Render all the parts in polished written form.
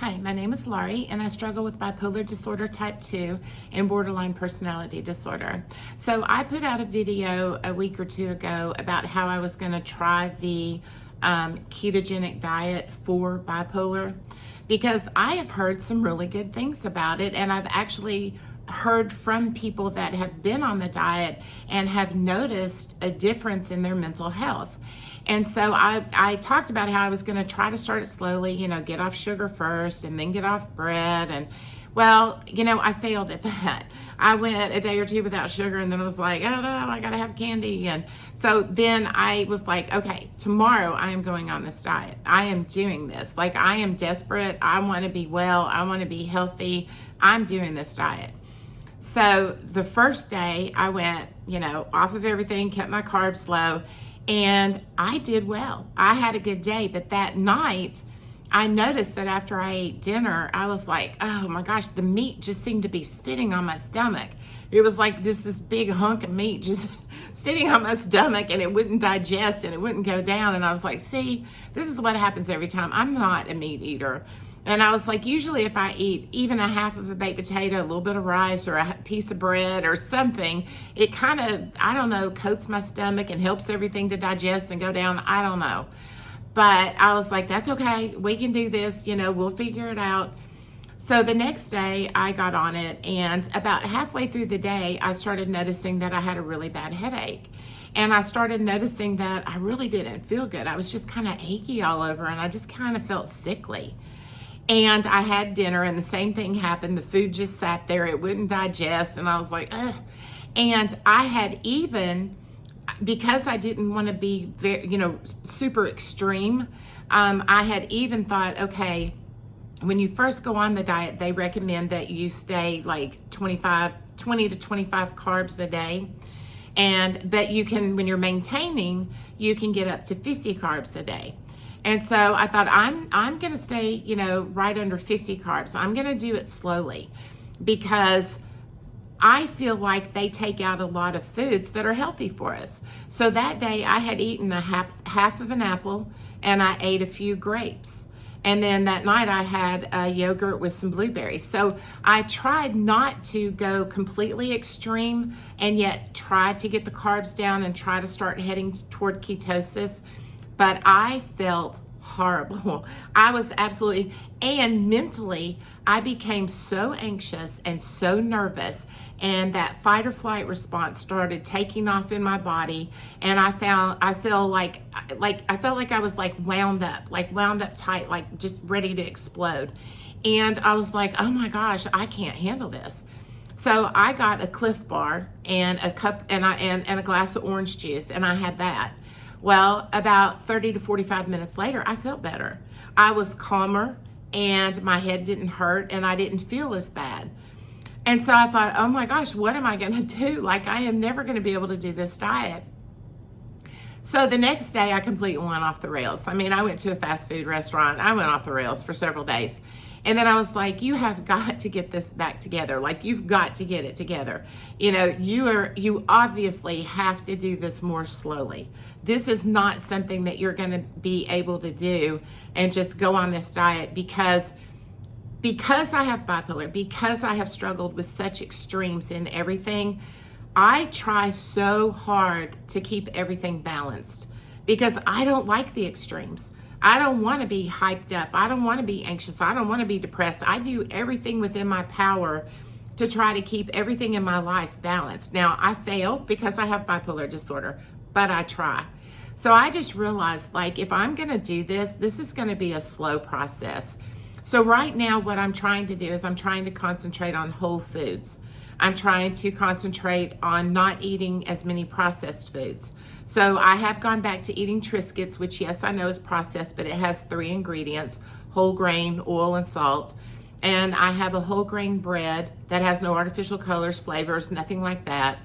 Hi, my name is Laurie, and I struggle with bipolar disorder type 2 and borderline personality disorder. So I put out a video a week or two ago about how I was going to try the ketogenic diet for bipolar, because I have heard some really good things about it, and I've actually heard from people that have been on the diet and have noticed a difference in their mental health. And so I talked about how I was going to try to start it slowly, get off sugar first and then get off bread. And well, I failed at that. I went a day or two without sugar, and then I was like, oh no, I got to have candy. And so then I was like, okay, tomorrow I am going on this diet. I am doing this. Like, I am desperate. I want to be well. I want to be healthy. I'm doing this diet. So the first day I went, off of everything, kept my carbs low, and I did well. I had a good day, but that night I noticed that after I ate dinner, I was like, oh my gosh, the meat just seemed to be sitting on my stomach. It was like just this big hunk of meat just sitting on my stomach, and it wouldn't digest and it wouldn't go down. And I was like, see, this is what happens every time. I'm not a meat eater. And I was like, usually if I eat even a half of a baked potato, a little bit of rice, or a piece of bread or something, it kind of, I don't know, coats my stomach and helps everything to digest and go down. I don't know. But I was like, that's okay. We can do this. We'll figure it out. So the next day I got on it, and about halfway through the day, I started noticing that I had a really bad headache. And I started noticing that I really didn't feel good. I was just kind of achy all over, and I just kind of felt sickly. And I had dinner, and the same thing happened. The food just sat there. It wouldn't digest. And I was like, ugh. And I had even, because I didn't want to be very, super extreme, I had even thought, okay, when you first go on the diet, they recommend that you stay like 20 to 25 carbs a day. But you can, when you're maintaining, you can get up to 50 carbs a day. And so I thought, I'm going to stay, right under 50 carbs. I'm going to do it slowly, because I feel like they take out a lot of foods that are healthy for us. So that day I had eaten a half of an apple, and I ate a few grapes. And then that night I had a yogurt with some blueberries. So I tried not to go completely extreme, and yet tried to get the carbs down and try to start heading toward ketosis. But I felt horrible. I was absolutely, and mentally, I became so anxious and so nervous, and that fight or flight response started taking off in my body. And I felt like I was like wound up tight, like just ready to explode. And I was like, oh my gosh, I can't handle this. So I got a Cliff Bar and a cup and a glass of orange juice, and I had that. Well, about 30 to 45 minutes later, I felt better. I was calmer, and my head didn't hurt, and I didn't feel as bad. And so I thought, oh my gosh, what am I going to do? Like, I am never going to be able to do this diet. So the next day, I completely went off the rails. I mean, I went to a fast food restaurant. I went off the rails for several days. And then I was like, you have got to get this back together. Like, you've got to get it together. You obviously have to do this more slowly. This is not something that you're going to be able to do and just go on this diet, because I have bipolar, because I have struggled with such extremes in everything. I try so hard to keep everything balanced, because I don't like the extremes. I don't want to be hyped up. I don't want to be anxious. I don't want to be depressed. I do everything within my power to try to keep everything in my life balanced. Now, I fail because I have bipolar disorder, but I try. So I just realized, like, if I'm going to do this, this is going to be a slow process. So right now, what I'm trying to do is I'm trying to concentrate on whole foods. I'm trying to concentrate on not eating as many processed foods. So I have gone back to eating Triscuits, which, yes, I know is processed, but it has 3 ingredients: whole grain, oil, and salt. And I have a whole grain bread that has no artificial colors, flavors, nothing like that.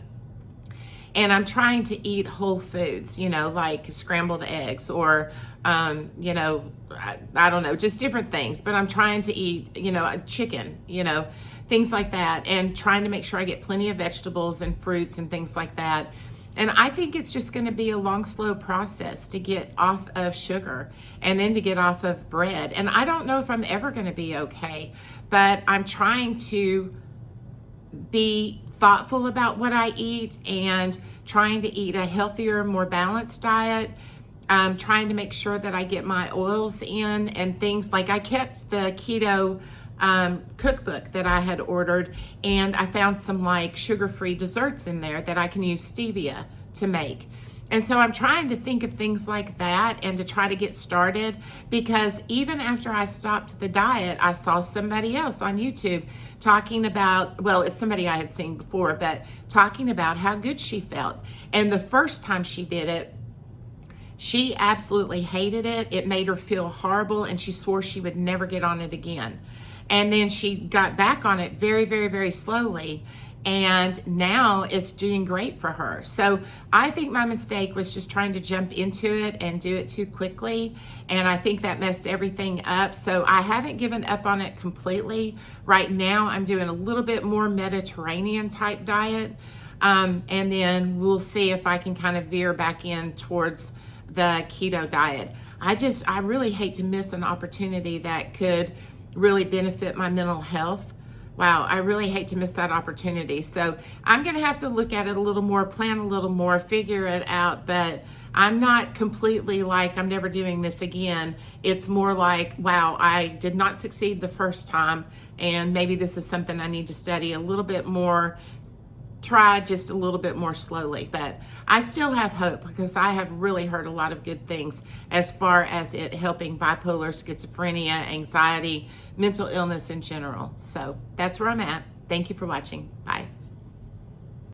And I'm trying to eat whole foods, like scrambled eggs, or, I don't know, just different things. But I'm trying to eat, chicken, things like that, and trying to make sure I get plenty of vegetables and fruits and things like that. And I think it's just going to be a long, slow process to get off of sugar and then to get off of bread. And I don't know if I'm ever going to be okay, but I'm trying to be thoughtful about what I eat and trying to eat a healthier, more balanced diet. Trying to make sure that I get my oils in and things like I kept the keto cookbook that I had ordered, and I found some like sugar-free desserts in there that I can use stevia to make. And so I'm trying to think of things like that and to try to get started, because even after I stopped the diet, I saw somebody else on YouTube talking about, well, it's somebody I had seen before, but talking about how good she felt. And the first time she did it, she absolutely hated it. It made her feel horrible, and she swore she would never get on it again. And then she got back on it very, very, very slowly, and now it's doing great for her. So I think my mistake was just trying to jump into it and do it too quickly, and I think that messed everything up. So I haven't given up on it completely. Right now I'm doing a little bit more Mediterranean type diet, and then we'll see if I can kind of veer back in towards the keto diet. I really hate to miss an opportunity that could really benefit my mental health. Wow, I really hate to miss that opportunity. So I'm gonna have to look at it a little more, plan a little more, figure it out, but I'm not completely like, I'm never doing this again. It's more like, wow, I did not succeed the first time, and maybe this is something I need to study a little bit more, try just a little bit more slowly. But I still have hope, because I have really heard a lot of good things as far as it helping bipolar, schizophrenia, anxiety, mental illness in general. So that's where I'm at. Thank you for watching. Bye.